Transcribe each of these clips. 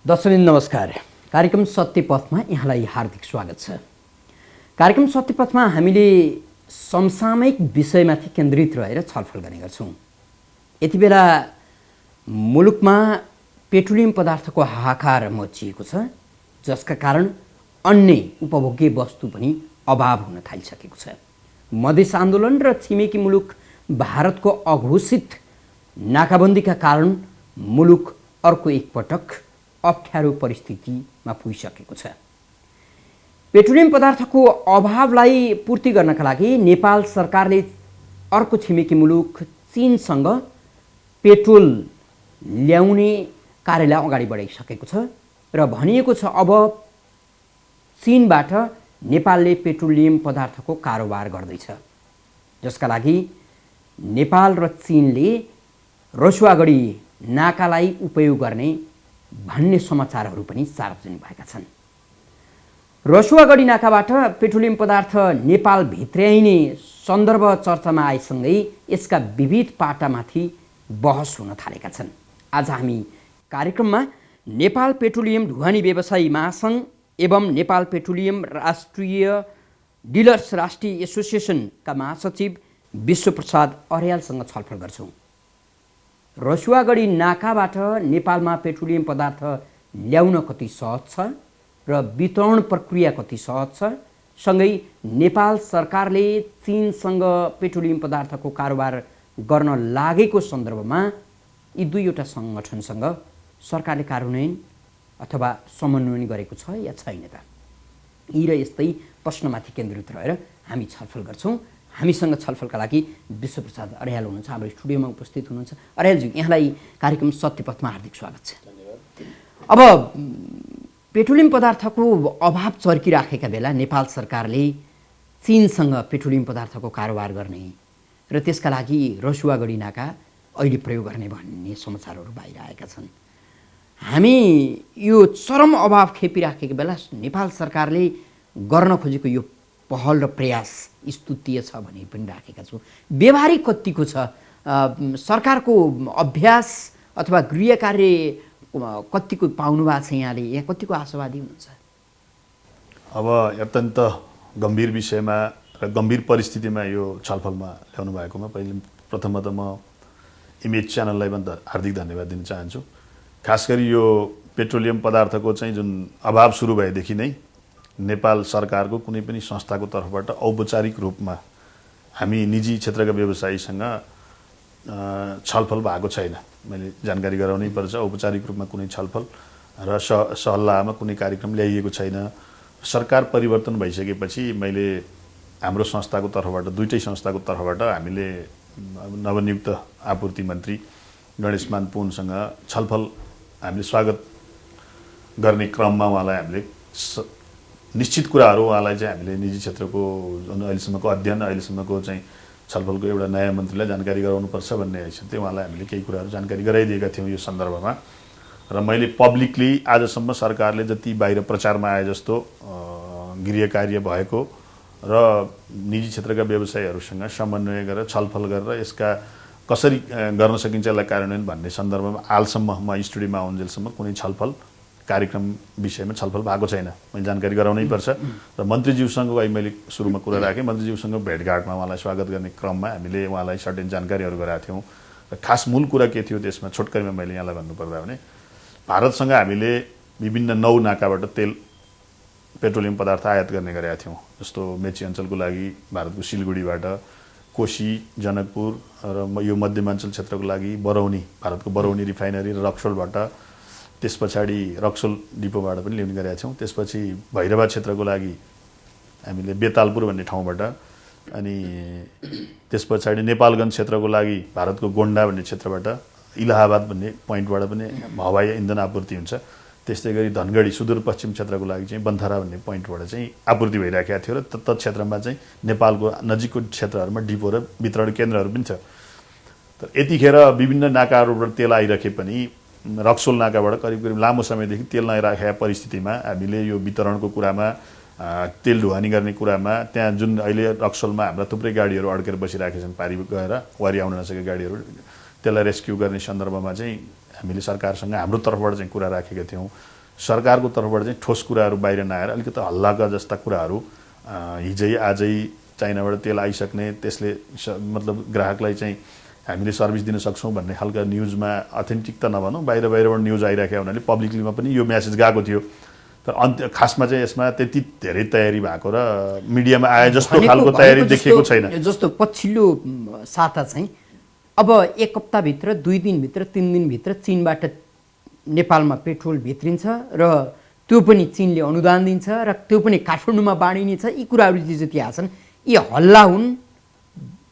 दर्शकवृन्द नमस्कार। कार्यक्रम सत्यपथमा यहाँलाई हार्दिक स्वागत छ। कार्यक्रम सत्यपथमा हामीले समसामयिक विषयमाथि केन्द्रित रहेर छलफल गर्ने गर्छौँ। यति बेला मुलुकमा पेट्रोलियम पदार्थको हाहाकार मचिएको छ, जसका कारण अन्य उपभोग्य वस्तु पनि अभाव हुन थालिसकेको छ। मधेस आन्दोलन र छिमेकी मुलुक भारतको अघोषित नाकाबन्दीका कारण मुलुक अर्को एकपटक अप्ठ्यारो परिस्थितिमा पुगिसकेको छ। पेट्रोलियम पदार्थको अभावलाई पूर्ति गर्नका लागि नेपाल सरकारले अर्को छिमेकी मुलुक चीनसँग पेट्रोल ल्याउने कार्यलाई अगाडि बढाइसकेको छ र भनिएको छ अब चीनबाट नेपालले पेट्रोलियम पदार्थको कारोबार गर्दैछ, जसका लागि नेपाल र चीनले रसुवागढी नाकालाई उपयोग गर्ने भन्ने समाचारहरू पनि सार्वजनिक भएका छन्। रसुवागढी नाकाबाट पेट्रोलियम पदार्थ नेपाल भित्र्याइने सन्दर्भ चर्चामा आएसँगै यसका विविध पाटामाथि बहस हुन थालेका छन्। आज हामी कार्यक्रममा नेपाल पेट्रोलियम ढुवानी व्यवसायी महासङ्घ एवं नेपाल पेट्रोलियम राष्ट्रिय डिलर्स राष्ट्रिय एसोसिएसनका महासचिव विश्वप्रसाद अर्यालसँग छलफल गर्छौँ। रसुवागढी नाकाबाट नेपालमा पेट्रोलियम पदार्थ ल्याउन कति सहज छ र वितरण प्रक्रिया कति सहज छ, सँगै नेपाल सरकारले चीनसँग पेट्रोलियम पदार्थको कारोबार गर्न लागेको सन्दर्भमा यी दुईवटा सङ्गठनसँग सरकारले कार्यान्वयन अथवा समन्वयन गरेको छ या छैन त, यी र यस्तै प्रश्नमाथि केन्द्रित रहेर हामी छलफल गर्छौँ। हामीसँग छलफलका लागि विश्वप्रसाद अर्याल हुनुहुन्छ, हाम्रो स्टुडियोमा उपस्थित हुनुहुन्छ। अर्यालजी, यहाँलाई कार्यक्रम सत्यपथमा हार्दिक स्वागत छ। अब पेट्रोलियम पदार्थको अभाव चर्किराखेका बेला नेपाल सरकारले चीनसँग पेट्रोलियम पदार्थको कारोबार गर्ने र त्यसका लागि रसुवागढी नाका अहिले प्रयोग गर्ने भन्ने समाचारहरू बाहिर आएका छन्। हामी यो चरम अभाव खेपिराखेको बेला नेपाल सरकारले गर्न खोजेको यो पहल र प्रयास स्तुतीय छ भने पनि राखेका छौँ। व्यवहारिक कतिको छ? सरकारको अभ्यास अथवा गृह कार्य कतिको पाउनु भएको छ यहाँले? यहाँ कतिको आशावादी हुनुहुन्छ? अब अत्यन्त गम्भीर विषयमा र गम्भीर परिस्थितिमा यो छलफलमा ल्याउनु भएकोमा प्रथमतः म इमेज च्यानललाई पनि हार्दिक धन्यवाद दिन चाहन्छु। खास गरी यो पेट्रोलियम पदार्थको चाहिँ जुन अभाव सुरु भएदेखि नै नेपाल सरकारको कुनै पनि संस्थाको तर्फबाट औपचारिक रूपमा हामी निजी क्षेत्रका व्यवसायीसँग छलफल भएको छैन। मैले जानकारी गराउनै पर्छ, औपचारिक रूपमा कुनै छलफल र सल्लाहमा कुनै कार्यक्रम ल्याइएको छैन। सरकार परिवर्तन भइसकेपछि मैले हाम्रो संस्थाको तर्फबाट, दुईटै संस्थाको तर्फबाट हामीले नवनियुक्त आपूर्ति मन्त्री गणेशमान पुनसँग छलफल हामीले स्वागत गर्ने क्रममा उहाँलाई हामीले निश्चित कुराहरू उहाँलाई चाहिँ हामीले निजी क्षेत्रको अहिलेसम्मको अध्ययन, अहिलेसम्मको चाहिँ छलफलको एउटा नयाँ मन्त्रीलाई जानकारी गराउनुपर्छ भन्ने हैसियतले उहाँलाई हामीले केही कुराहरू जानकारी गराइदिएका थियौँ यो सन्दर्भमा। र मैले पब्लिकली आजसम्म सरकारले जति बाहिर प्रचारमा आए जस्तो गृह कार्य भएको र निजी क्षेत्रका व्यवसायीहरूसँग समन्वय गरेर छलफल गरेर यसका कसरी गर्न सकिन्छ यसलाई कार्यान्वयन भन्ने सन्दर्भमा हालसम्म म स्टुडियोमा आउन्जेलसम्म कुनै छलफल कार्यक्रम विषयमा छलफल भएको छैन। मैले जानकारी गराउनै पर्छ। र मन्त्रीज्यूसँग अहिले मैले सुरुमा कुरा राखेँ, मन्त्रीज्यूसँग भेटघाटमा उहाँलाई स्वागत गर्ने क्रममा हामीले उहाँलाई सर्टेन जानकारीहरू गराएको थियौँ। र खास मूल कुरा के थियो त्यसमा छोटकरीमा मैले यहाँलाई भन्नुपर्दा भने भारतसँग हामीले विभिन्न 9 नाकाबाट पेट्रोलियम पदार्थ आयात गर्ने गरेका थियौँ। जस्तो मेची अञ्चलको लागि भारतको सिलगढीबाट, कोशी, जनकपुर र यो मध्यमाञ्चल क्षेत्रको लागि बरौनी, भारतको बरौनी रिफाइनरी र रक्सोलबाट, त्यस पछाडि रक्सोल डिपोबाट पनि ल्याउने गरेका छौँ। त्यसपछि भैरवा क्षेत्रको लागि हामीले बेतालपुर भन्ने ठाउँबाट, अनि त्यस पछाडि नेपालगञ्ज क्षेत्रको लागि भारतको गोन्डा भन्ने क्षेत्रबाट, इलाहाबाद भन्ने पोइन्टबाट पनि हवाई इन्धन आपूर्ति हुन्छ। त्यस्तै गरी धनगढी सुदूरपश्चिम क्षेत्रको लागि चाहिँ बन्थरा भन्ने पोइन्टबाट चाहिँ आपूर्ति भइरहेको थियो र तत् क्षेत्रमा चाहिँ नेपालको नजिकको क्षेत्रहरूमा डिपो र वितरण केन्द्रहरू पनि छ। तर यतिखेर विभिन्न नाकाहरूबाट तेल आइरहे पनि रक्सोल नाकाबाट करिब लामो समयदेखि तेल नआइराखेका परिस्थितिमा हामीले यो वितरणको कुरामा, तेल ढुवानी गर्ने कुरामा, त्यहाँ जुन अहिले रक्सोलमा हाम्रा थुप्रै गाडीहरू अड्केर बसिराखेका छन्, पारी गएर वारी आउन नसकेका गाडीहरू त्यसलाई रेस्क्यु गर्ने सन्दर्भमा चाहिँ हामीले सरकारसँग हाम्रो तर्फबाट चाहिँ कुरा राखेका थियौँ। सरकारको तर्फबाट चाहिँ ठोस कुराहरू बाहिर नआएर अलिकति हल्लाका जस्ता कुराहरू हिजै आजै चाइनाबाट तेल आइसक्ने, त्यसले मतलब ग्राहकलाई चाहिँ हामीले सर्भिस दिन सक्छौँ भन्ने खालका न्युजमा अथेन्टिकता नभनौँ, बाहिरबाट न्युज आइराखेको हुनाले पब्लिकलीमा पनि यो म्यासेज गएको थियो। तर खासमा चाहिँ यसमा त्यति धेरै तयारी भएको र मिडियामा आए जस्तो खालको तयारी देखिएको छैन। जस्तो पछिल्लो साता चाहिँ अब एक हप्ताभित्र 2 दिनभित्र 3 दिनभित्र चीनबाट नेपालमा पेट्रोल भित्रिन्छ र त्यो पनि चीनले अनुदान दिन्छ र त्यो पनि काठमाडौँमा बाँडिनेछ। यी कुराहरू जति आछन् यी हल्ला हुन्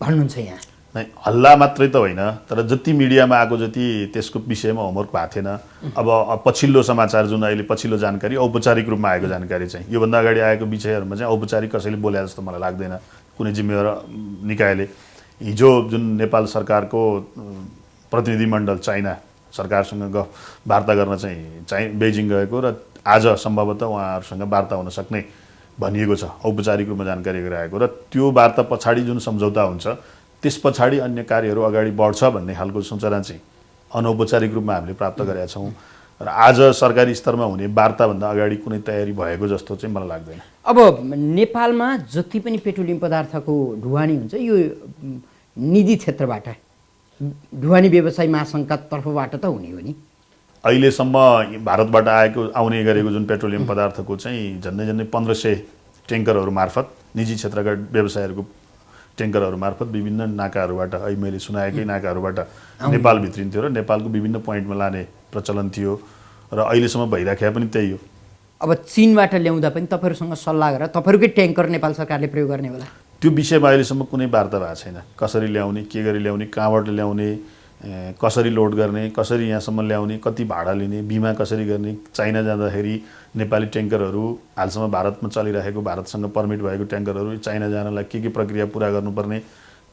भन्नुहुन्छ यहाँ? नै, हल्ला मात्रै त होइन, तर जति मिडियामा आएको जति त्यसको विषयमा होमवर्क भएको थिएन। अब पछिल्लो समाचार जुन अहिले पछिल्लो जानकारी औपचारिक रूपमा आएको जानकारी चाहिँ योभन्दा अगाडि आएको विषयहरूमा चाहिँ औपचारिक कसैले बोले जस्तो मलाई लाग्दैन कुनै जिम्मेवार निकायले। हिजो जुन नेपाल सरकारको प्रतिनिधिमण्डल चाइना सरकारसँग वार्ता गर्न चाहिँ बेजिङ गएको र आज सम्भवतः उहाँहरूसँग वार्ता हुन सक्ने भनिएको छ, औपचारिक रूपमा जानकारी गराएको। र त्यो वार्ता पछाडि जुन सम्झौता हुन्छ त्यस पछाडि अन्य कार्यहरू अगाडि बढ्छ भन्ने खालको सूचना चाहिँ अनौपचारिक रूपमा हामीले प्राप्त गरेका छौँ। र आज सरकारी स्तरमा हुने वार्ताभन्दा अगाडि कुनै तयारी भएको जस्तो चाहिँ मलाई लाग्दैन। अब नेपालमा जति पनि पेट्रोलियम पदार्थको ढुवानी हुन्छ यो निजी क्षेत्रबाट, ढुवानी व्यवसाय महासङ्घका तर्फबाट त हुने हो नि? अहिलेसम्म भारतबाट आउने गरेको जुन पेट्रोलियम पदार्थको चाहिँ झन्डै 1500 ट्याङ्करहरू मार्फत निजी क्षेत्रका व्यवसायहरूको ट्याङ्करहरू मार्फत विभिन्न नाकाहरूबाट, अहिले मैले सुनाएकै नाकाहरूबाट नेपाल भित्रिन्थ्यो र नेपालको विभिन्न पोइन्टमा लाने प्रचलन थियो र अहिलेसम्म भइराखेको पनि त्यही हो। अब चीनबाट ल्याउँदा पनि तपाईँहरूसँग सल्लाह गरेर तपाईँहरूकै ट्याङ्कर नेपाल सरकारले प्रयोग गर्ने होला? त्यो विषयमा अहिलेसम्म कुनै वार्ता भएको छैन। कसरी ल्याउने, के गरी ल्याउने, कहाँबाट ल्याउने, कसरी लोड गर्ने, कसरी यहाँसम्म ल्याउने, कति भाडा लिने, बिमा कसरी गर्ने, चाइना जाँदाखेरि नेपाली ट्याङ्करहरू हालसम्म भारतमा चलिरहेको भारतसँग पर्मिट भएको ट्याङ्करहरू चाइना जानलाई के प्रक्रिया पुरा गर्नुपर्ने,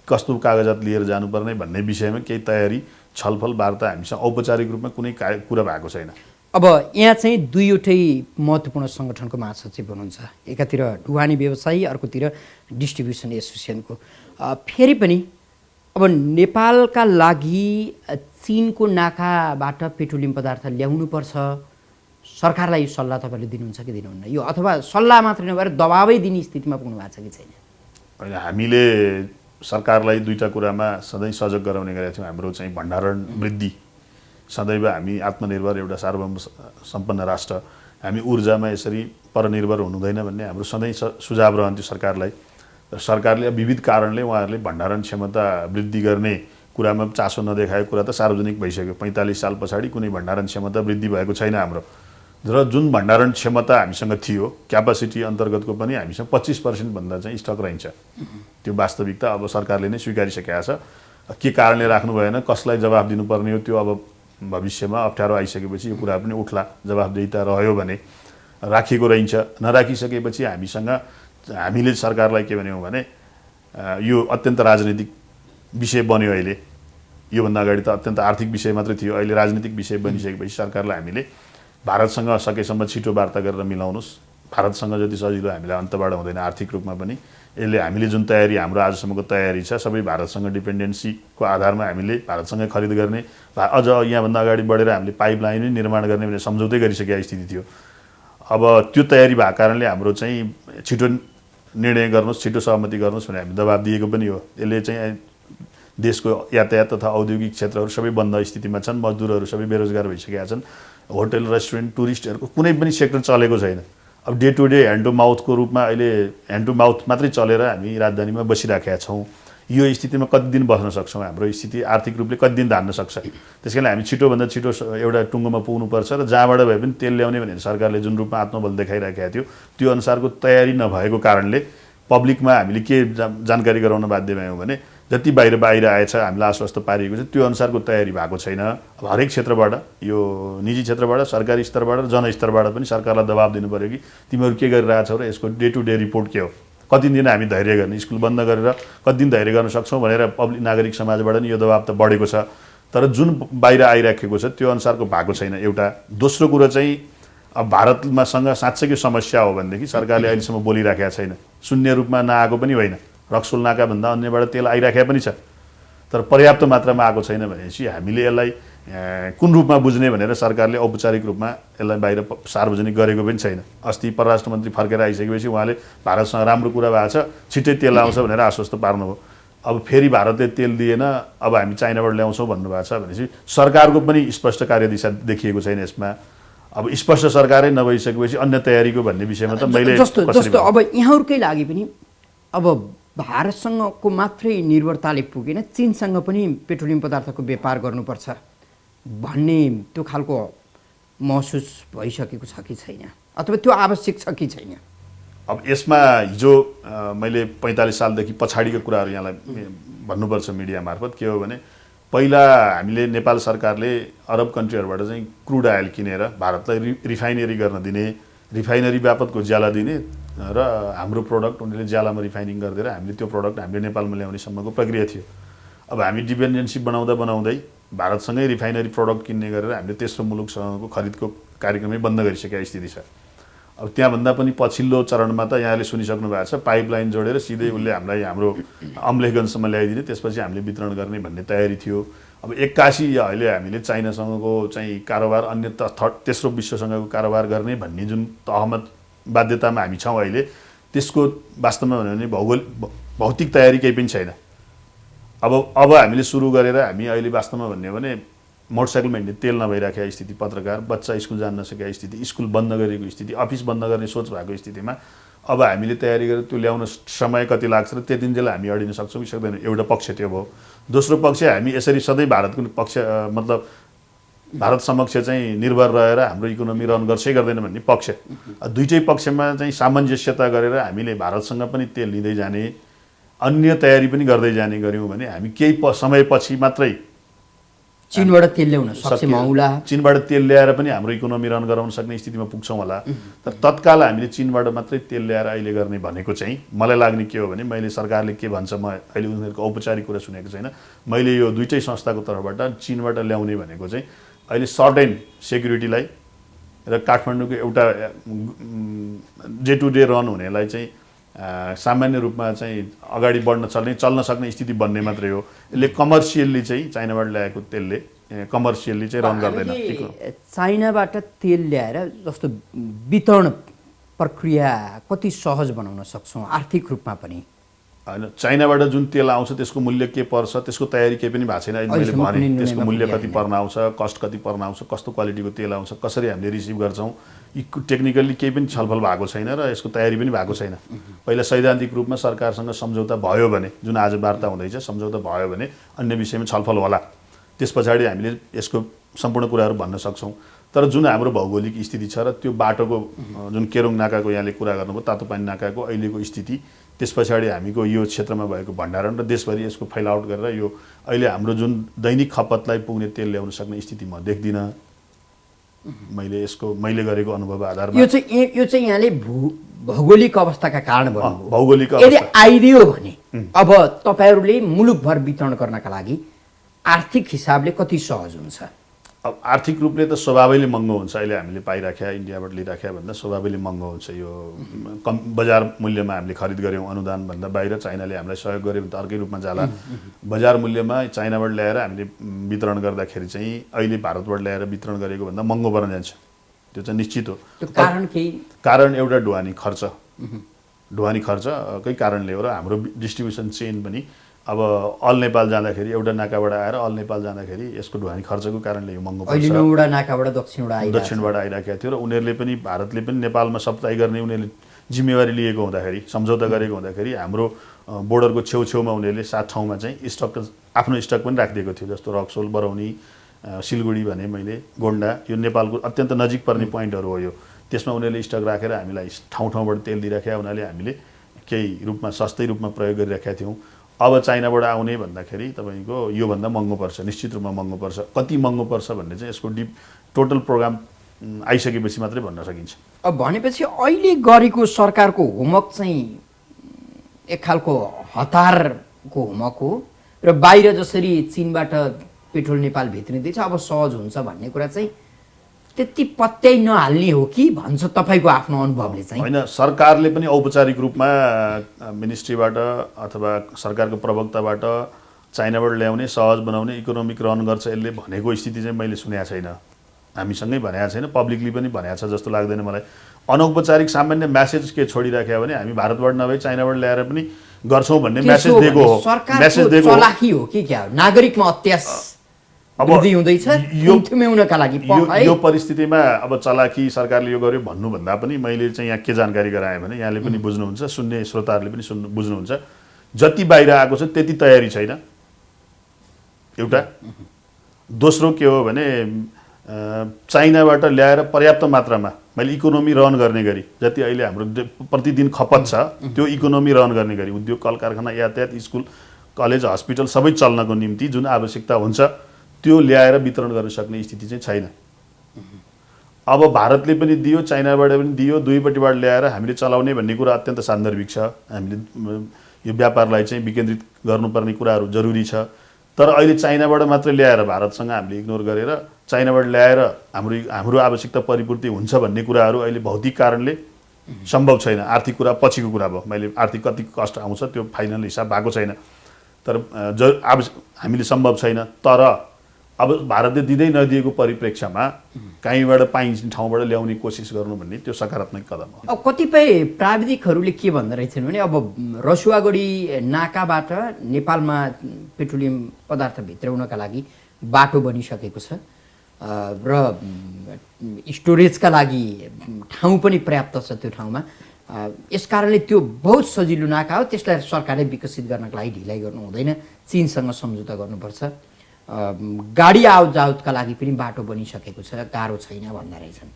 कस्तो कागजात लिएर जानुपर्ने भन्ने विषयमा केही तयारी छलफल वार्ता हामीसँग औपचारिक रूपमा कुनै कुरा भएको छैन। अब यहाँ चाहिँ दुईवटै महत्त्वपूर्ण सङ्गठनको महासचिव हुनुहुन्छ, एकातिर ढुवानी व्यवसायी, अर्कोतिर डिस्ट्रिब्युसन एसोसिएसनको। फेरि पनि अब नेपालका लागि चीनको नाकाबाट पेट्रोलियम पदार्थ ल्याउनुपर्छ, सरकारलाई यो सल्लाह तपाईँले दिनुहुन्छ कि दिनुहुन्न? यो अथवा सल्लाह मात्रै नभएर दबाबै दिने स्थितिमा पुग्नु भएको छ कि छैन? होइन, हामीले सरकारलाई दुईवटा कुरामा सधैँ सजग गराउने गरेका थियौँ। हाम्रो चाहिँ भण्डारण वृद्धि, सदैव हामी आत्मनिर्भर एउटा सार्वभौम सम्पन्न राष्ट्र, हामी ऊर्जामा यसरी परनिर्भर हुनुहुँदैन भन्ने हाम्रो सधैँ सुझाव रहन्थ्यो सरकारलाई। र सरकारले विविध कारणले उहाँहरूले भण्डारण क्षमता वृद्धि गर्ने कुरामा चासो नदेखाएको कुरा त सार्वजनिक भइसक्यो। 45 साल पछाडि कुनै भण्डारण क्षमता वृद्धि भएको छैन हाम्रो। र जुन भण्डारण क्षमता हामीसँग थियो, क्यापासिटी अन्तर्गतको पनि हामीसँग 25% भन्दा चाहिँ स्टक रहन्छ। त्यो वास्तविकता अब सरकारले नै स्वीकारिसकेका छ। के कारणले राख्नु भएन, कसलाई जवाफ दिनुपर्ने हो, त्यो अब भविष्यमा अप्ठ्यारो आइसकेपछि यो कुरा पनि उठ्ला। जवाफदेहिता रह्यो भने राखिएको रहन्छ, नराखिसकेपछि हामीले सरकारलाई के भन्यौँ भने यो अत्यन्त राजनीतिक विषय बन्यो। अहिले योभन्दा अगाडि त अत्यन्त आर्थिक विषय मात्रै थियो, अहिले राजनीतिक विषय बनिसकेपछि सरकारलाई हामीले भारतसँग सकेसम्म छिटो वार्ता गरेर मिलाउनुहोस्। भारतसँग जति सजिलो हामीलाई अन्तबाट हुँदैन आर्थिक रूपमा पनि। यसले हामीले जुन तयारी, हाम्रो आजसम्मको तयारी छ सबै भारतसँग डिपेन्डेन्सीको आधारमा हामीले भारतसँगै खरिद गर्ने, अझ यहाँभन्दा अगाडि बढेर हामीले पाइपलाइन नै निर्माण गर्ने भन्ने सम्झौतै गरिसकेका स्थिति थियो। अब त्यो तयारी भएको कारणले हाम्रो चाहिँ छिटो निर्णय गर्नुहोस्, छिटो सहमति गर्नुहोस् भनेर हामी दबाब दिएको पनि हो। यसले चाहिँ देशको यातायात तथा औद्योगिक क्षेत्रहरू सबै बन्द स्थितिमा छन्, मजदुरहरू सबै बेरोजगार भइसकेका छन्, होटल रेस्टुरेन्ट टुरिस्टहरूको कुनै पनि सेक्टर चलेको छैन। अब day to day hand to माउथको रूपमा अहिले ह्यान्ड टु माउथ मात्रै चलेर हामी राजधानीमा बसिराखेका छौँ। यो स्थितिमा कति दिन बस्न सक्छौँ, हाम्रो स्थिति आर्थिक रूपले कति दिन धान्न सक्छ। त्यस कारणले हामी छिटोभन्दा छिटो एउटा टुङ्गोमा पुग्नुपर्छ र जहाँबाट भए पनि तेल ल्याउने भनेर सरकारले जुन रूपमा आत्मबल देखाइराखेका थियो त्यो अनुसारको तयारी नभएको कारणले पब्लिकमा हामीले के जानकारी गराउन बाध्य भयौँ भने जति बाहिर आएछ हामीलाई आश्वस्त पारिएको छ त्यो अनुसारको तयारी भएको छैन। अब हरेक क्षेत्रबाट, यो निजी क्षेत्रबाट, सरकारी स्तरबाट र जनस्तरबाट पनि सरकारलाई दबाब दिनु पऱ्यो कि तिमीहरू के गरिरहेछौ र यसको डे टु डे रिपोर्ट के हो, कति दिन हामी धैर्य गर्ने, स्कुल बन्द गरेर कति दिन धैर्य गर्न सक्छौँ भनेर पब्लिक नागरिक समाजबाट नि यो दबाब त बढेको छ। तर जुन बाहिर आइराखेको छ त्यो अनुसारको भएको छैन एउटा। दोस्रो कुरो चाहिँ अब भारतमासँग साँच्चैकै समस्या हो भनेदेखि सरकारले अहिलेसम्म बोलिराखेका छैन, शून्य रूपमा नआएको पनि होइन, रक्सोल नाकाभन्दा अन्यबाट तेल आइराखेका पनि छ। तर पर्याप्त मात्रामा आएको छैन भनेपछि हामीले यसलाई कुन रूपमा बुझ्ने भनेर सरकारले औपचारिक रूपमा यसलाई बाहिर सार्वजनिक गरेको पनि छैन। अस्ति परराष्ट्र मन्त्री फर्केर आइसकेपछि उहाँले भारतसँग राम्रो कुरा भएको छ, छिट्टै तेल आउँछ भनेर आश्वस्त पार्नुभयो। अब फेरि भारतले तेल दिएन, अब हामी चाइनाबाट ल्याउँछौँ भन्नुभएको छ भनेपछि सरकारको पनि स्पष्ट कार्यदिशा देखिएको छैन यसमा। अब स्पष्ट सरकारै नभइसकेपछि अन्य तयारीको भन्ने विषयमा त मैले जस्तो अब यहाँहरूकै लागि पनि अब भारतसँगको मात्रै निर्भरताले पुगेन, चीनसँग पनि पेट्रोलियम पदार्थको व्यापार गर्नुपर्छ भन्ने त्यो खालको महसुस भइसकेको छ कि छैन, अथवा त्यो आवश्यक छ कि छैन? अब यसमा हिजो मैले 45 सालदेखि पछाडिको कुराहरू यहाँलाई भन्नुपर्छ मिडिया मार्फत। के हो भने पहिला हामीले नेपाल सरकारले अरब कन्ट्रीहरूबाट चाहिँ क्रुड आयल किनेर भारतलाई रिफाइनरी गर्न दिने, रिफाइनरी बापतको ज्याला दिने र हाम्रो प्रोडक्ट उनीहरूले ज्यालामा रिफाइनिङ गरिदिएर हामीले त्यो प्रोडक्ट हामीले नेपालमा ल्याउनेसम्मको प्रक्रिया थियो। अब हामी डिपेन्डेन्सी बनाउँदा बनाउँदै भारतसँगै रिफाइनरी प्रोडक्ट किन्ने गरेर हामीले तेस्रो मुलुकसँगको खरिदको कार्यक्रमै बन्द गरिसकेका स्थिति छ। अब त्यहाँभन्दा पनि पछिल्लो चरणमा त यहाँले सुनिसक्नु भएको छ, पाइपलाइन जोडेर सिधै उसले हामीलाई हाम्रो अम्लेखगञ्जसम्म ल्याइदिने, त्यसपछि हामीले वितरण गर्ने भन्ने तयारी थियो। अब एक्कासी अहिले हामीले चाइनासँगको चाहिँ कारोबार, अन्य तेस्रो विश्वसँगको कारोबार गर्ने भन्ने जुन तहमा बाध्यतामा हामी छौँ अहिले, त्यसको वास्तवमा भन्यो भने भौतिक तयारी केही पनि छैन। अब हामीले सुरु गरेर हामी अहिले वास्तवमा भन्यो भने मोटरसाइकलमा हिँड्ने तेल नभइराखेको स्थिति, पत्रकार बच्चा स्कुल जान नसकेको स्थिति, स्कुल बन्द गरेको स्थिति, अफिस बन्द गर्ने सोच भएको स्थितिमा अब हामीले तयारी गरेर त्यो ल्याउन समय कति लाग्छ र त्यतिन्जेल हामी अडिन सक्छौँ कि सक्दैनौँ, एउटा पक्ष त्यो भयो। दोस्रो पक्ष हामी यसरी सधैँ भारतको पक्ष मतलब भारत समक्ष चाहिँ निर्भर रहेर हाम्रो इकोनोमी रन गर्छै गर्दैन भन्ने पक्ष। दुईटै पक्षमा चाहिँ सामञ्जस्यता गरेर हामीले भारतसँग पनि तेल लिँदै जाने, अन्य तयारी पनि गर्दै जाने गऱ्यौँ भने हामी केही समयपछि मात्रै चीनबाट तेल ल्याउन सक्षम हौला, चीनबाट तेल ल्याएर पनि हाम्रो इकोनोमी रन गराउन सक्ने स्थितिमा पुग्छौँ होला। तर तत्काल हामीले चीनबाट मात्रै तेल ल्याएर अहिले गर्ने भनेको चाहिँ मलाई लाग्ने के हो भने, मैले सरकारले के भन्छ म अहिले उनीहरूको औपचारिक कुरा सुनेको छैन, मैले यो दुईटै संस्थाको तर्फबाट चीनबाट ल्याउने भनेको चाहिँ अहिले सर्टेन सेक्युरिटीलाई र काठमाडौँको एउटा डे टु डे रन हुनेलाई चाहिँ सामान्य रूपमा चाहिँ अगाडि बढ्न चल्न सक्ने स्थिति बन्ने मात्रै हो। यसले कमर्सियल्ली चाहिँ चाइनाबाट ल्याएको तेलले कमर्सियल्ली चाहिँ रन गर्दैन। चाइनाबाट तेल ल्याएर जस्तो वितरण प्रक्रिया कति सहज बनाउन सक्छौँ आर्थिक रूपमा पनि? होइन, चाइनाबाट जुन तेल आउँछ त्यसको मूल्य के पर्छ, त्यसको तयारी केही पनि भएको छैन। मैले भने त्यसको मूल्य कति पर्न आउँछ, कस्ट कति पर्न आउँछ, कस्तो क्वालिटीको तेल आउँछ, कसरी हामीले रिसिभ गर्छौँ, टेक्निकल्ली केही पनि छलफल भएको छैन र यसको तयारी पनि भएको छैन। पहिला सैद्धान्तिक रूपमा सरकारसँग सम्झौता भयो भने, जुन आज वार्ता हुँदैछ, सम्झौता भयो भने अन्य विषयमा छलफल होला, त्यस पछाडि हामीले यसको सम्पूर्ण कुराहरू भन्न सक्छौँ। तर जुन हाम्रो भौगोलिक स्थिति छ र त्यो बाटोको जुन केरोङ नाकाको यहाँले कुरा गर्नुभयो, तातोपानी नाकाको अहिलेको स्थिति, त्यस पछाडि हामीको यो क्षेत्रमा भएको भण्डारण र देशभरि यसको फैलावट गरेर यो अहिले हाम्रो जुन दैनिक खपतलाई पुग्ने तेल ल्याउन सक्ने स्थिति म देख्दिनँ। मैले गरेको अनुभव आधारमा यो चाहिँ यहाँले भौगोलिक अवस्थाका कारण भन्नुभयो। भौगोलिक यदि आइदियो भने अब तपाईँहरूले मुलुकभर वितरण गर्नका लागि आर्थिक हिसाबले कति सहज हुन्छ? अब आर्थिक रूपले त स्वभावैले महँगो हुन्छ। अहिले हामीले पाइराख्या इन्डियाबाट लिइराख्या भन्दा स्वभावैले महँगो हुन्छ। यो कम बजार मूल्यमा हामीले खरिद गऱ्यौँ, अनुदानभन्दा बाहिर चाइनाले हामीलाई सहयोग गर्यो भने त अर्कै रूपमा जाला। बजार मूल्यमा चाइनाबाट ल्याएर हामीले वितरण गर्दाखेरि चाहिँ अहिले भारतबाट ल्याएर वितरण गरेको भन्दा महँगो पर्न जान्छ, त्यो चाहिँ निश्चित हो। कारण एउटा ढुवानी खर्चकै कारणले हो र हाम्रो डिस्ट्रिब्युसन चेन पनि अब अल नेपाल जाँदाखेरि एउटा नाकाबाट आएर अल नेपाल जाँदाखेरि यसको ढुवानी खर्चको कारणले यो महँगो पर्छ। एउटा नाकाबाट दक्षिणबाट आइराखेको थियो र उनीहरूले पनि भारतले पनि नेपालमा सप्लाई गर्ने उनीहरूले जिम्मेवारी लिएको हुँदाखेरि, सम्झौता गरेको हुँदाखेरि हाम्रो बोर्डरको छेउछेउमा उनीहरूले 7 ठाउँमा चाहिँ स्टक आफ्नो स्टक पनि राखिदिएको थियो। जस्तो रक्सोल, बरौनी, सिलगढी भने मैले, गोन्डा, यो नेपालको अत्यन्त नजिक पर्ने पोइन्टहरू हो। यो त्यसमा उनीहरूले स्टक राखेर हामीलाई ठाउँबाट तेल दिइराखेका हुनाले हामीले केही रूपमा सस्तै रूपमा प्रयोग गरिराखेका थियौँ। अब चाइनाबाट आउने भन्दाखेरि तपाईँको योभन्दा महँगो पर्छ, निश्चित रूपमा महँगो पर्छ। कति महँगो पर्छ भन्ने चाहिँ यसको टोटल प्रोग्राम आइसकेपछि मात्रै भन्न सकिन्छ। अब भनेपछि अहिले गरेको सरकारको होमवर्क चाहिँ एक खालको हतारको होमवर्क हो र बाहिर जसरी चीनबाट पेट्रोल नेपाल भित्रिँदैछ अब सहज हुन्छ भन्ने कुरा चाहिँ त्यति पत्याइ नहाल्ने हो कि भन्छ तपाईँको आफ्नो अनुभवले चाहिँ? होइन, सरकारले पनि औपचारिक रूपमा मिनिस्ट्रीबाट अथवा सरकारको प्रवक्ताबाट चाइनाबाट ल्याउने सहज बनाउने इकोनोमिक रन गर्छ यसले भनेको स्थिति चाहिँ मैले सुनेको छैन, हामीसँगै भनेको छैन, पब्लिकली पनि भनेको छ जस्तो लाग्दैन मलाई। अनौपचारिक सामान्य म्यासेज के छोडिराख्यो भने हामी भारतबाट नभए चाइनाबाट ल्याएर पनि गर्छौँ भन्ने म्यासेज दिएको हो। म्यासेज दिएको चलाखी हो कि क्या हो? नागरिकमा अत्यास अब हुँदैछ थुम्याउनका लागि यो परिस्थितिमा अब चलाखी सरकारले यो गर्यो भन्नुभन्दा पनि मैले चाहिँ यहाँ के जानकारी गराएँ भने यहाँले पनि बुझ्नुहुन्छ, सुन्ने श्रोताहरूले पनि बुझ्नुहुन्छ, जति बाहिर आएको छ त्यति तयारी छैन एउटा। दोस्रो के हो भने चाइनाबाट ल्याएर पर्याप्त मात्रामा मैले इकोनोमी रन गर्ने गरी जति अहिले हाम्रो प्रतिदिन खपत छ त्यो इकोनोमी रन गर्ने गरी उद्योग कल कारखाना यातायात स्कुल कलेज हस्पिटल सबै चल्नको निम्ति जुन आवश्यकता हुन्छ त्यो ल्याएर वितरण गर्न सक्ने स्थिति चाहिँ छैन। अब भारतले पनि दियो चाइनाबाट पनि दियो, दुईपट्टिबाट ल्याएर हामीले चलाउने भन्ने कुरा अत्यन्त सान्दर्भिक छ। हामीले यो व्यापारलाई चाहिँ विकेन्द्रित गर्नुपर्ने कुराहरू जरुरी छ। तर अहिले चाइनाबाट मात्र ल्याएर भारतसँग हामीले इग्नोर गरेर चाइनाबाट ल्याएर हाम्रो आवश्यकता परिपूर्ति हुन्छ भन्ने कुराहरू अहिले भौतिक कारणले सम्भव छैन। आर्थिक कुरा पछिको कुरा भयो, मैले आर्थिक कति कष्ट आउँछ त्यो फाइनल हिसाब भएको छैन, तर हामीले सम्भव छैन। तर अब भारतले दिँदै नदिएको परिप्रेक्ष्यमा कहीँबाट पाइने ठाउँबाट ल्याउने कोसिस गर्नु भन्ने त्यो सकारात्मक कदम हो। अब कतिपय प्राविधिकहरूले के भन्दो रहेछन् भने अब रसुवागढी नाकाबाट नेपालमा पेट्रोलियम पदार्थ भित्राउनका लागि बाटो बनिसकेको छ र स्टोरेजका लागि ठाउँ पनि पर्याप्त छ त्यो ठाउँमा। यसकारणले त्यो बहुत सजिलो नाका हो, त्यसलाई सरकारले विकसित गर्नका लागि ढिलाइ गर्नु हुँदैन, चीनसँग सम्झौता गर्नुपर्छ। गाडी आवत जावतका लागि पनि बाटो बनिसकेको छ, गाह्रो छैन भन्दा रहेछन्।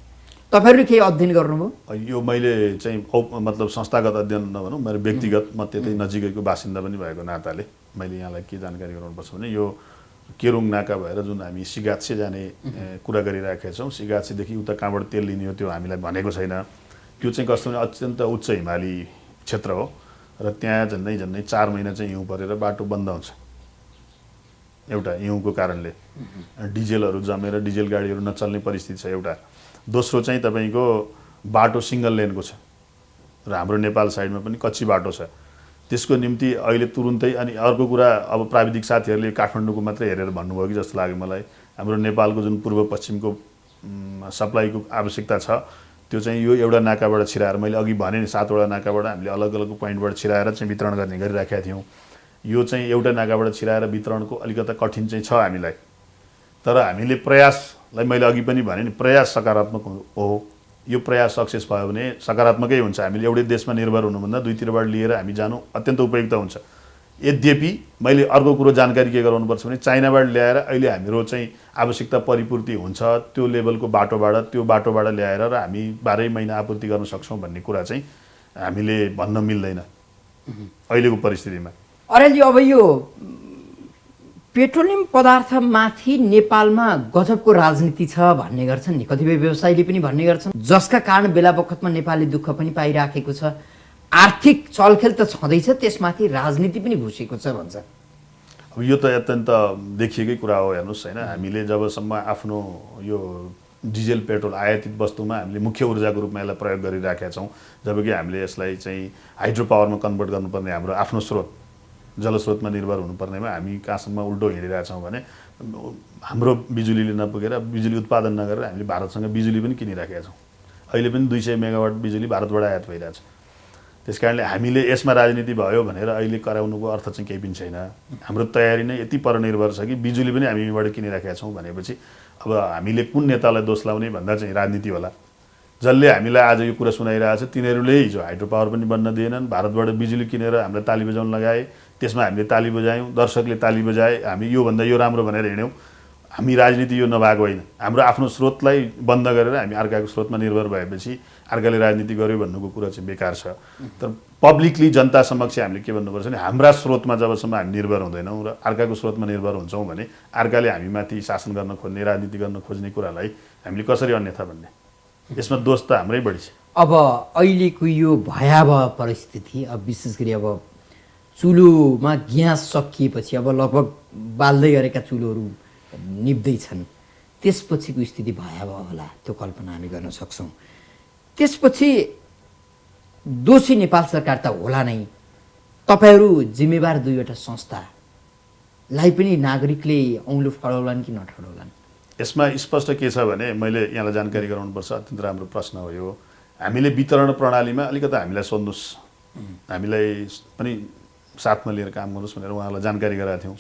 तपाईँहरूले केही अध्ययन गर्नुभयो? यो मैले चाहिँ मतलब संस्थागत अध्ययन नभनौँ, मेरो व्यक्तिगत म त्यतै नजिकैको बासिन्दा पनि भएको नाताले मैले यहाँलाई के जानकारी गराउनुपर्छ भने यो केरुङ नाका भएर जुन हामी सिगात्से जाने कुरा गरिराखेका छौँ, सिगात्सेदेखि उता कहाँबाट तेल लिने हो त्यो हामीलाई भनेको छैन। त्यो चाहिँ कस्तो भने अत्यन्त उच्च हिमाली क्षेत्र हो र त्यहाँ झन्डै 4 महिना चाहिँ हिउँ परेर बाटो बन्द हुन्छ। एउटा हिउँको कारणले डिजेलहरू जमेर डिजेल गाडीहरू नचल्ने परिस्थिति छ एउटा। दोस्रो चाहिँ तपाईँको बाटो सिङ्गल लेनको छ र हाम्रो नेपाल साइडमा पनि कच्ची बाटो छ। त्यसको निम्ति अहिले तुरुन्तै अनि अर्को कुरा अब प्राविधिक साथीहरूले काठमाडौँको मात्रै हेरेर भन्नुभयो कि जस्तो लाग्यो मलाई। हाम्रो नेपालको जुन पूर्व पश्चिमको सप्लाईको आवश्यकता छ त्यो चाहिँ यो एउटा नाकाबाट छिराएर, मैले अघि भने नि 7 वटा नाकाबाट हामीले अलग अलग पोइन्टबाट छिराएर चाहिँ वितरण गर्ने गरिराखेका थियौँ। यो चाहिँ एउटा नाकाबाट छिराएर वितरणको अलिकता कठिन चाहिँ छ हामीलाई। तर हामीले प्रयासलाई मैले अघि पनि भने नि प्रयास सकारात्मक हो। यो प्रयास सक्सेस भयो भने सकारात्मकै हुन्छ। हामीले एउटै देशमा निर्भर हुनुभन्दा दुईतिरबाट लिएर हामी जानु अत्यन्त उपयुक्त हुन्छ। यद्यपि मैले अर्को कुरो जानकारी के गराउनुपर्छ भने चाइनाबाट ल्याएर अहिले हाम्रो चाहिँ आवश्यकता परिपूर्ति हुन्छ त्यो लेभलको बाटोबाट, त्यो बाटोबाट ल्याएर र हामी 12 महिना आपूर्ति गर्न सक्छौँ भन्ने कुरा चाहिँ हामीले भन्न मिल्दैन अहिलेको परिस्थितिमा। अरेलजी, अब यो पेट्रोलियम पदार्थमाथि नेपालमा गजबको राजनीति छ भन्ने गर्छन् नि, कतिपय व्यवसायीले पनि भन्ने गर्छन्, जसका कारण बेला बखतमा नेपालले दुःख पनि पाइराखेको छ। आर्थिक चलखेल त छँदैछ, त्यसमाथि राजनीति पनि घुसेको छ भन्छ। अब यो त अत्यन्त देखिएकै कुरा हो। हेर्नुहोस् होइन, हामीले जबसम्म आफ्नो यो डिजेल पेट्रोल आयातित वस्तुमा हामीले मुख्य ऊर्जाको रूपमा यसलाई प्रयोग गरिराखेका छौँ, जबकि हामीले यसलाई चाहिँ हाइड्रो पावरमा कन्भर्ट गर्नुपर्ने हाम्रो आफ्नो स्रोत जलस्रोतमा निर्भर हुनुपर्नेमा हामी कहाँसम्म उल्टो हिँडिरहेछौँ भने हाम्रो बिजुलीले नपुगेर बिजुली उत्पादन नगरेर हामीले भारतसँग बिजुली पनि किनिराखेका छौँ। अहिले पनि 200 मेगावाट बिजुली भारतबाट आयात भइरहेछ। त्यसकारणले हामीले यसमा राजनीति भयो भनेर अहिले कराउनुको अर्थ चाहिँ केही पनि छैन। हाम्रो तयारी नै यति परनिर्भर छ कि बिजुली पनि हामीबाट किनिराखेका छौँ भनेपछि अब हामीले कुन नेतालाई दोष लाउने भन्दा चाहिँ राजनीति होला। जसले हामीलाई आज यो कुरा सुनाइरहेछ तिनीहरूले हिजो हाइड्रो पावर पनि बन्न दिएनन्, भारतबाट बिजुली किनेर हामीलाई ताली बजाउन लगाए, त्यसमा हामीले ताली बजायौँ, दर्शकले ताली बजाए, हामी योभन्दा यो राम्रो भनेर हिँड्यौँ। हामी राजनीति यो नभएको होइन। हाम्रो आफ्नो स्रोतलाई बन्द गरेर हामी अर्काको स्रोतमा निर्भर भएपछि अर्काले राजनीति गर्यो भन्नुको कुरा चाहिँ बेकार छ। तर पब्लिकली जनता समक्ष हामीले के भन्नुपर्छ भने हाम्रा स्रोतमा जबसम्म हामी निर्भर हुँदैनौँ र अर्काको स्रोतमा निर्भर हुन्छौँ भने अर्काले हामीमाथि शासन गर्न खोज्ने, राजनीति गर्न खोज्ने कुरालाई हामीले कसरी अन्यथा भन्ने, यसमा दोष त हाम्रै बढी छ। अब अहिलेको यो भयावह परिस्थिति, अब विशेष गरी अब चुलोमा ग्यास सकिएपछि अब लगभग बाल्दै गरेका चुलोहरू निप्दैछन्, त्यसपछिको स्थिति भयावह होला, त्यो कल्पना हामी गर्न सक्छौँ। त्यसपछि दोषी नेपाल सरकार त होला नै। तपाईँहरू जिम्मेवार 2वटा संस्था लाई पनि नागरिकले औँलो ठडौलान् कि नठडौलान्? यसमा स्पष्ट के छ भने मैले यहाँलाई जानकारी गराउनुपर्छ, अत्यन्त राम्रो प्रश्न हो यो। हामीले वितरण प्रणालीमा अलिकति हामीलाई सोध्नुहोस्, हामीलाई पनि साथमा लिएर काम गर्नुहोस् भनेर उहाँहरूलाई जानकारी गराएको थियौँ,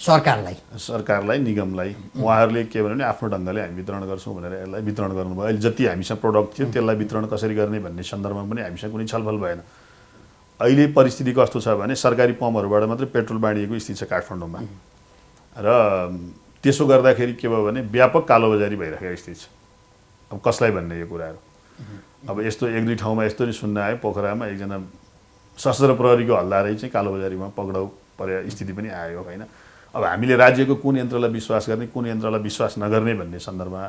सरकारलाई निगमलाई। उहाँहरूले के भन्यो भने आफ्नो ढङ्गले हामी वितरण गर्छौँ भनेर यसलाई वितरण गर्नुभयो। अहिले जति हामीसँग प्रोडक्ट थियो त्यसलाई वितरण कसरी गर्ने भन्ने सन्दर्भमा पनि हामीसँग कुनै छलफल भएन। अहिले परिस्थिति कस्तो छ भने सरकारी पम्पहरूबाट मात्रै पेट्रोल बाँडिएको स्थिति छ काठमाडौँमा, र त्यसो गर्दाखेरि के भयो भने व्यापक कालोबजारी भइरहेको स्थिति छ। अब कसलाई भन्ने यो कुराहरू? अब यस्तो एक दुई ठाउँमा यस्तो नि सुन्न आयो, पोखरामा एकजना सशस्त्र प्रहरीको हल्दारै चाहिँ कालोबजारीमा पक्राउ परे स्थिति पनि आयो होइन। अब हामीले राज्यको कुन यन्त्रलाई विश्वास गर्ने, कुन यन्त्रलाई विश्वास नगर्ने भन्ने सन्दर्भमा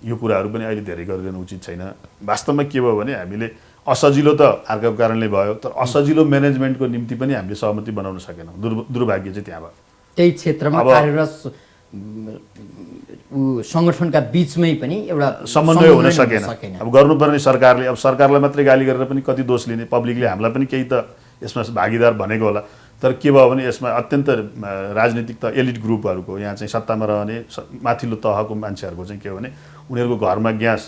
यो कुराहरू पनि अहिले धेरै गरिदिनु उचित छैन। वास्तवमा के भयो भने हामीले असजिलो त अर्को कारणले भयो, तर असजिलो म्यानेजमेन्टको निम्ति पनि हामीले सहमति बनाउन सकेनौँ। दुर्भाग्य चाहिँ त्यहाँ भयो। त्यही क्षेत्रमा कार्यरत सङ्गठनका बिचमै पनि एउटा समन्वय हुन सकेन। अब गर्नुपर्ने सरकारले, अब सरकारलाई मात्रै गाली गरेर पनि कति दोष लिने? पब्लिकले हामीलाई पनि केही त यसमा भागीदार भनेको होला, तर के भयो भने यसमा अत्यन्त राजनीतिक त एलिट ग्रुपहरूको, यहाँ चाहिँ सत्तामा रहने माथिल्लो तहको मान्छेहरूको चाहिँ के हो भने उनीहरूको घरमा ग्यास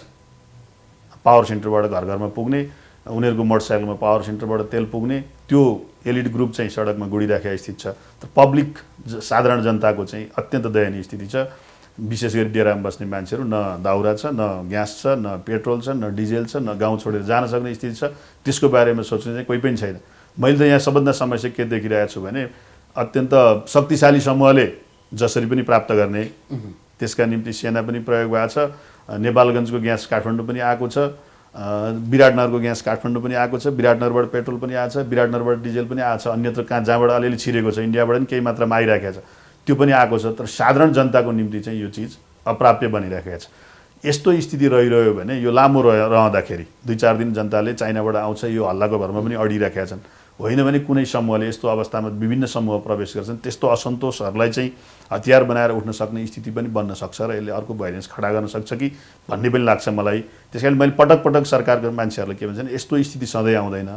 पावर सेन्टरबाट घर घरमा पुग्ने, उनीहरूको मोटरसाइकलमा पावर सेन्टरबाट तेल पुग्ने, त्यो एलिट ग्रुप चाहिँ सडकमा गुडिराखेको स्थिति छ। तर पब्लिक साधारण जनताको चाहिँ अत्यन्त दयनीय स्थिति छ। विशेष गरी डेरामा बस्ने मान्छेहरू न दाउरा छ, न ग्यास छ, न पेट्रोल छ, न डिजेल छ, न गाउँ छोडेर जान सक्ने स्थिति छ। त्यसको बारेमा सोच्ने चाहिँ कोही पनि छैन। मैले त यहाँ सबभन्दा समस्या के देखिरहेको छु भने अत्यन्त शक्तिशाली समूहले जसरी पनि प्राप्त गर्ने, त्यसका निम्ति सेना पनि प्रयोग भएको छ। नेपालगञ्जको ग्यास काठमाडौँ पनि आएको छ, विराटनगरको ग्यास काठमाडौँ पनि आएको छ, विराटनगरबाट पेट्रोल पनि आएको छ, विराटनगरबाट डिजेल पनि आएको छ, अन्यत्र कहाँ जहाँबाट अलिअलि छिरेको छ, इन्डियाबाट पनि केही मात्रामा आइरहेको छ, त्यो पनि आएको छ। तर साधारण जनताको निम्ति चाहिँ यो चिज अप्राप्य बनिरहेको छ। यस्तो स्थिति रहिरह्यो भने यो लामो रहँदाखेरि 2-4 दिन जनताले चाइनाबाट आउँछ यो हल्लाको भरमा पनि अडिरहेका छन्। होइन भने कुनै समूहले यस्तो अवस्थामा विभिन्न समूह प्रवेश गर्छन्, त्यस्तो असन्तोषहरूलाई चाहिँ हतियार बनाएर उठ्न सक्ने स्थिति पनि बन्न सक्छ र यसले अर्को भाइलेन्स खडा गर्न सक्छ कि भन्ने पनि लाग्छ मलाई। त्यसकारण मैले पटक पटक सरकारको मान्छेहरूलाई के भन्छन्, यस्तो स्थिति सधैँ आउँदैन,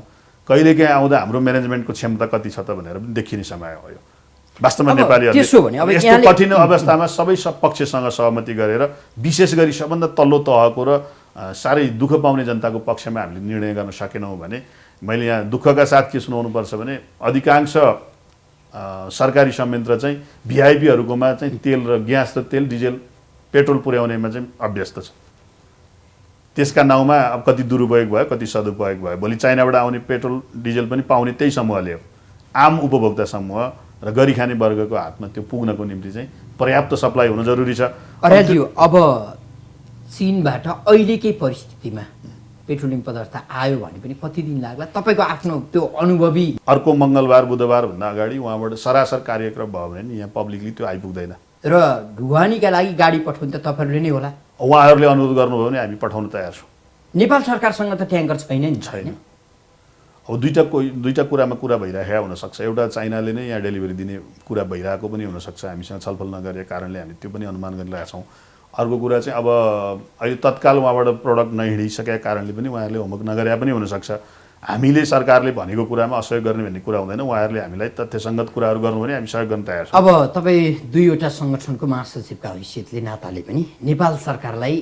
कहिलेकाहीँ आउँदा हाम्रो म्यानेजमेन्टको क्षमता कति छ त भनेर पनि देखिने समय हो यो। वास्तवमा नेपालीहरूले यस्तो कठिन अवस्थामा सबै पक्षसँग सहमति गरेर विशेष गरी सबभन्दा तल्लो तहको र साह्रै दुःख पाउने जनताको पक्षमा हामीले निर्णय गर्न सकेनौँ भने मैले यहाँ दुःखका साथ के सुनाउनुपर्छ भने अधिकांश सरकारी संयन्त्र चाहिँ भिआइपीहरूकोमा चाहिँ तेल र ग्यास र तेल डिजेल पेट्रोल पुर्याउनेमा चाहिँ अभ्यस्त छ। त्यसका नाउँमा अब कति दुरुपयोग भयो, कति सदुपयोग भयो। भोलि चाइनाबाट आउने पेट्रोल डिजेल पनि पाउने त्यही समूहले हो। आम उपभोक्ता समूह र गरी खाने वर्गको हातमा त्यो पुग्नको निम्ति चाहिँ पर्याप्त सप्लाई हुन जरुरी छ। अर्यालज्यू, अब चीनबाट अहिलेकै परिस्थितिमा पेट्रोलियम पदार्थ आयो भने पनि कति दिन लाग्ला? तपाईँको आफ्नो त्यो अनुभवी अर्को मङ्गलबार बुधबार भन्दा अगाडि उहाँबाट सरासर कार्यक्रम भयो भने यहाँ पब्लिकली त्यो आइपुग्दैन। र ढुवानीका लागि गाडी पठाउनु त तपाईँहरूले नै होला? उहाँहरूले अनुरोध गर्नुभयो भने हामी पठाउन तयार छौँ। नेपाल सरकारसँग त ट्याङ्कर छैन नि? छैन। अब दुईटा कुरामा कुरा भइरहेको हुनसक्छ। एउटा चाइनाले नै यहाँ डेलिभरी दिने कुरा भइरहेको पनि हुनसक्छ, हामीसँग छलफल नगरेको कारणले हामी त्यो पनि अनुमान गरिरहेका छौँ। अर्को कुरा चाहिँ अब अहिले तत्काल उहाँबाट प्रडक्ट नहिँडिसकेका कारणले पनि उहाँहरूले होमवर्क नगरे पनि हुनसक्छ। हामीले सरकारले भनेको कुरामा असहयोग गर्ने भन्ने कुरा हुँदैन। उहाँहरूले हामीलाई तथ्यसङ्गत कुराहरू गर्नु भने हामी सहयोग गर्न तयार छौँ। अब तपाईँ दुईवटा सङ्गठनको महासचिवका हैसियतले नाताले पनि नेपाल सरकारलाई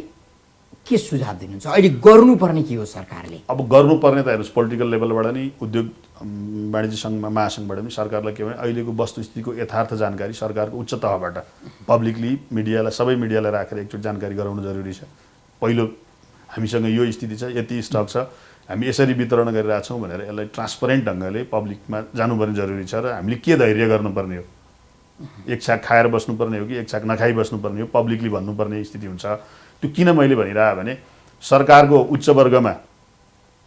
के सुझाव दिनुहुन्छ? अहिले गर्नुपर्ने के हो सरकारले? अब गर्नुपर्ने त हेर्नुहोस्, पोलिटिकल लेभलबाट नि उद्योग वाणिज्य सङ्घमा महासङ्घबाट पनि सरकारलाई के भने अहिलेको वस्तुस्थितिको यथार्थ जानकारी सरकारको उच्च तहबाट पब्लिकली मिडियालाई, सबै मिडियालाई राखेर एकचोटि जानकारी गराउनु जरुरी छ। पहिलो हामीसँग यो स्थिति छ, यति स्टक छ, हामी यसरी वितरण गरिरहेछौँ भनेर यसलाई ट्रान्सपरेन्ट ढङ्गले पब्लिकमा जानुपर्ने जरुरी छ। र हामीले के धैर्य गर्नुपर्ने हो? एक छाक खाएर बस्नुपर्ने हो कि एक छाक नखाइ बस्नुपर्ने हो? पब्लिकली भन्नुपर्ने स्थिति हुन्छ। त्यो किन मैले भनिरहेँ भने सरकारको उच्च वर्गमा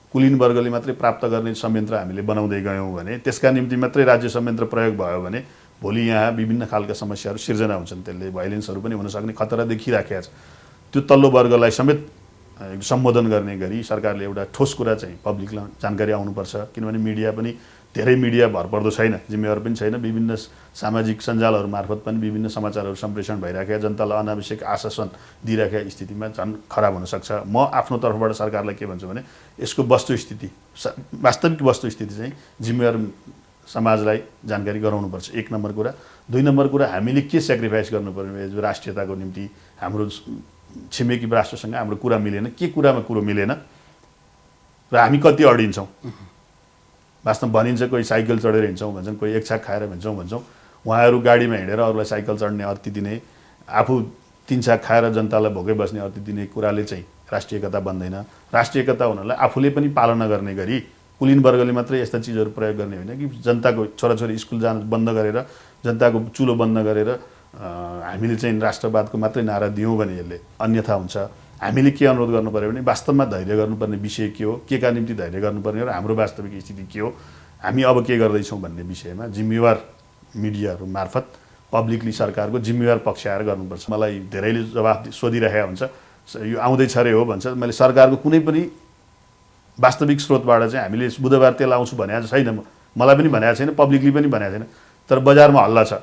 कुलीन वर्गले मात्रै प्राप्त गर्ने संयन्त्र हामीले बनाउँदै गयौँ भने, त्यसका निम्ति मात्रै राज्य संयन्त्र प्रयोग भयो भने भोलि यहाँ विभिन्न खालका समस्याहरू सिर्जना हुन्छन्। त्यसले भाइलेन्सहरू पनि हुन सक्ने खतरा देखिराखेको छ। त्यो तल्लो वर्गलाई समेत सम्बोधन गर्ने गरी सरकारले एउटा ठोस कुरा चाहिँ पब्लिकलाई जानकारी आउनुपर्छ। किनभने मिडिया पनि धेरै मिडिया भरपर्दो छैन, जिम्मेवार पनि छैन। विभिन्न सामाजिक सञ्जालहरू मार्फत पनि विभिन्न समाचारहरू सम्प्रेषण भइराखेका, जनतालाई अनावश्यक आश्वासन दिइराखेका स्थितिमा झन् खराब हुनसक्छ। म आफ्नो तर्फबाट सरकारलाई के भन्छु भने यसको वस्तुस्थिति, वास्तविक वस्तुस्थिति चाहिँ जिम्मेवार समाजलाई जानकारी गराउनुपर्छ, एक नम्बर कुरा। दुई नम्बर कुरा, हामीले के सेक्रिफाइस गर्नुपर्ने राष्ट्रियताको निम्ति, हाम्रो छिमेकी राष्ट्रसँग हाम्रो कुरा मिलेन, के कुरामा कुरो मिलेन र हामी कति अडिन्छौँ। वास्तवमा भनिन्छ कोही साइकल चढेर हिँड्छौँ भन्छन्, कोही एक छाक खाएर हिँड्छौँ भन्छौँ। उहाँहरू गाडीमा हिँडेर अरूलाई साइकल चढ्ने अर्थी दिने, आफू 3 छाक खाएर जनतालाई भोकै बस्ने अर्थी दिने कुराले चाहिँ राष्ट्रिय एकता बन्दैन। राष्ट्रिय एकता हुनलाई आफूले पनि पालना गर्ने गरी कुलीन वर्गले मात्रै यस्ता चिजहरू प्रयोग गर्ने होइन कि जनताको छोराछोरी स्कुल जान बन्द गरेर, जनताको चुलो बन्द गरेर हामीले चाहिँ राष्ट्रवादको मात्रै नारा दियौँ भने यसले अन्यथा हुन्छ। हामीले के अनुरोध गर्नु पर्यो भने वास्तवमा धैर्य गर्नुपर्ने विषय के हो, के का निम्ति धैर्य गर्नुपर्ने र हाम्रो वास्तविक स्थिति के हो, हामी अब के गर्दैछौँ भन्ने विषयमा जिम्मेवार मिडियाहरू मार्फत पब्लिकली सरकारको जिम्मेवार पक्ष आएर गर्नुपर्छ। मलाई धेरैले जवाफ सोधिरहेको हुन्छ, यो आउँदैछ अरे हो भन्छ। मैले सरकारको कुनै पनि वास्तविक स्रोतबाट चाहिँ हामीले बुधबार तेल आउँछु भनेको छैन, मलाई पनि भनेको छैन, पब्लिकली पनि भनेको छैन। तर बजारमा हल्ला छ।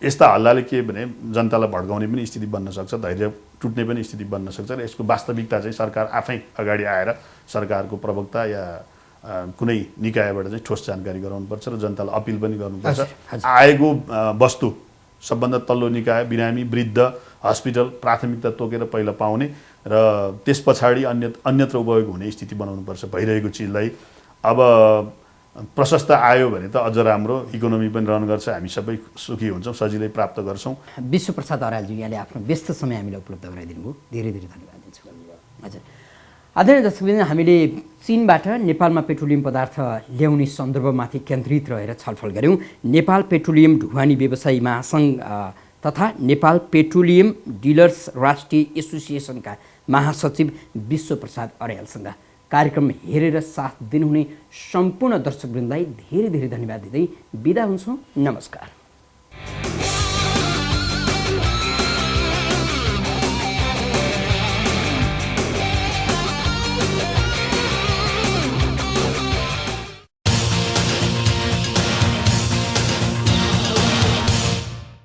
यस्ता हल्लाले के भने जनतालाई भड्काउने पनि स्थिति बन्न सक्छ, धैर्य टुट्ने पनि स्थिति बन्न सक्छ र यसको वास्तविकता चाहिँ सरकार आफै अगाडि आएर सरकारको प्रवक्ता या कुनै निकायबाट चाहिँ ठोस जानकारी गराउनुपर्छ र जनतालाई अपिल पनि गर्नुपर्छ। आएको वस्तु सबभन्दा तल्लो निकाय, बिरामी, वृद्ध, हस्पिटल प्राथमिकता तोकेर पहिला पाउने र त्यस पछाडि अन्यत्र उपयोग हुने स्थिति बनाउनुपर्छ भइरहेको चिजलाई। अब प्रशस्त आयो भने त अझ राम्रो, इकोनोमी पनि रन गर्छ, हामी सबै सुखी हुन्छौँ, सजिलै प्राप्त गर्छौँ। विश्वप्रसाद अर्यालजी, यहाँले आफ्नो व्यस्त समय हामीलाई उपलब्ध गराइदिनु भयो, धेरै धेरै धन्यवाद दिन्छु। हजुर, आदरणीय दर्शकवृन्द, हामीले चीनबाट नेपालमा पेट्रोलियम पदार्थ ल्याउने सन्दर्भमाथि केन्द्रित रहेर छलफल गऱ्यौँ। नेपाल पेट्रोलियम ढुवानी व्यवसायी महासङ्घ तथा नेपाल पेट्रोलियम डिलर्स राष्ट्रिय एसोसिएसनका महासचिव विश्वप्रसाद अर्यालसँग कार्यक्रम हेरेर साथ दिनुहुने सम्पूर्ण दर्शकवृन्दलाई धेरै धेरै धन्यवाद दिँदै बिदा हुन्छौँ। नमस्कार।